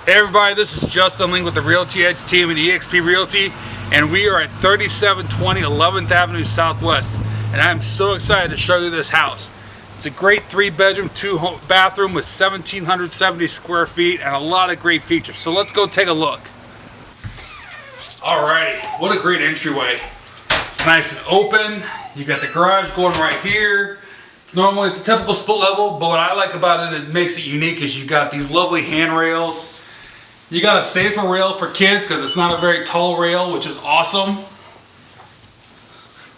Hey everybody, this is Justin Ling with the Realty Edge Team and eXp Realty, and we are at 3720 11th Avenue Southwest, and I'm so excited to show you this house. It's a great 3-bedroom, 2-bathroom with 1,770 square feet and a lot of great features. So let's go take a look. Alrighty, what a great entryway. It's nice and open. You got the garage going right here. Normally it's a typical split level, but what I like about it, it makes it unique, is you got these lovely handrails. You got a safer rail for kids because it's not a very tall rail, which is awesome.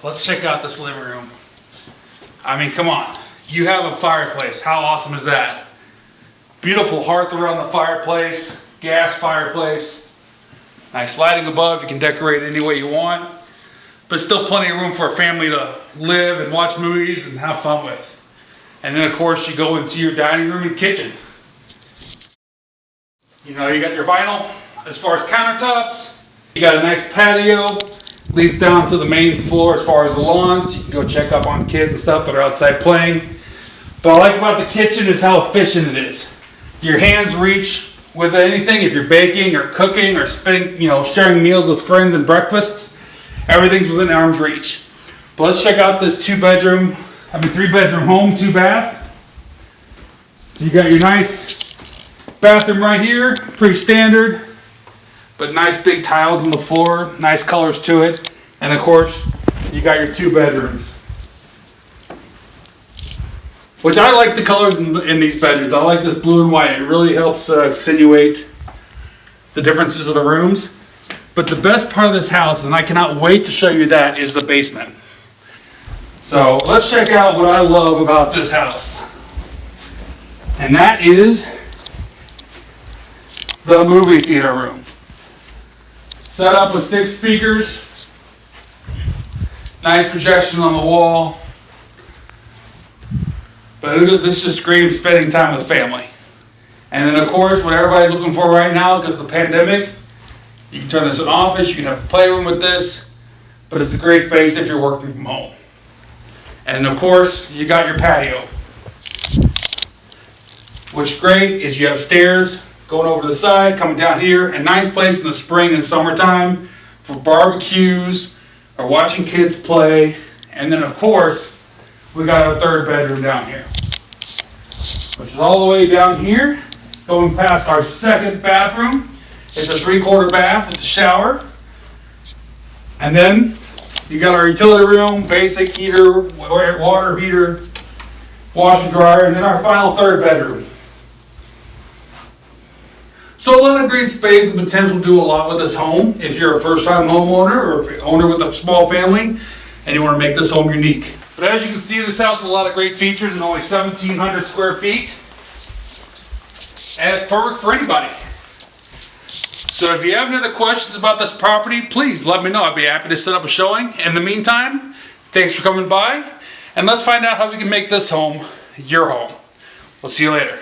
Let's check out this living room. I mean, come on. You have a fireplace. How awesome is that? Beautiful hearth around the fireplace. Gas fireplace. Nice lighting above. You can decorate it any way you want. But still plenty of room for a family to live and watch movies and have fun with. And then of course you go into your dining room and kitchen. You know, you got your vinyl as far as countertops. You got a nice patio, leads down to the main floor as far as the lawns. You can go check up on kids and stuff that are outside playing. What I like about the kitchen is how efficient it is. Your hands reach with anything. If you're baking or cooking or sharing meals with friends and breakfasts, everything's within arm's reach. But let's check out this 3-bedroom home, 2-bath. So you got your nice bathroom right here, pretty standard, but nice big tiles on the floor, nice colors to it, and of course you got your 2 bedrooms. Which I like the colors in these bedrooms. I like this blue and white. It really helps accentuate the differences of the rooms. But the best part of this house, and I cannot wait to show you that, is the basement. So let's check out what I love about this house. And that is the movie theater room. Set up with 6 speakers. Nice projection on the wall. But this just screams spending time with the family. And then of course, what everybody's looking for right now, because of the pandemic, you can turn this into an office, you can have a playroom with this, but it's a great space if you're working from home. And of course, you got your patio. What's great is you have stairs going over to the side, coming down here, a nice place in the spring and summertime for barbecues or watching kids play. And then of course, we got our 3rd bedroom down here, which is all the way down here, going past our 2nd bathroom. It's a 3/4 bath with a shower. And then you got our utility room, basic heater, water heater, washer dryer, and then our final 3rd bedroom. So a lot of great space and potential to do a lot with this home if you're a first-time homeowner or if you're an owner with a small family and you want to make this home unique. But as you can see, this house has a lot of great features and only 1,700 square feet. And it's perfect for anybody. So if you have any other questions about this property, please let me know. I'd be happy to set up a showing. In the meantime, thanks for coming by, and let's find out how we can make this home your home. We'll see you later.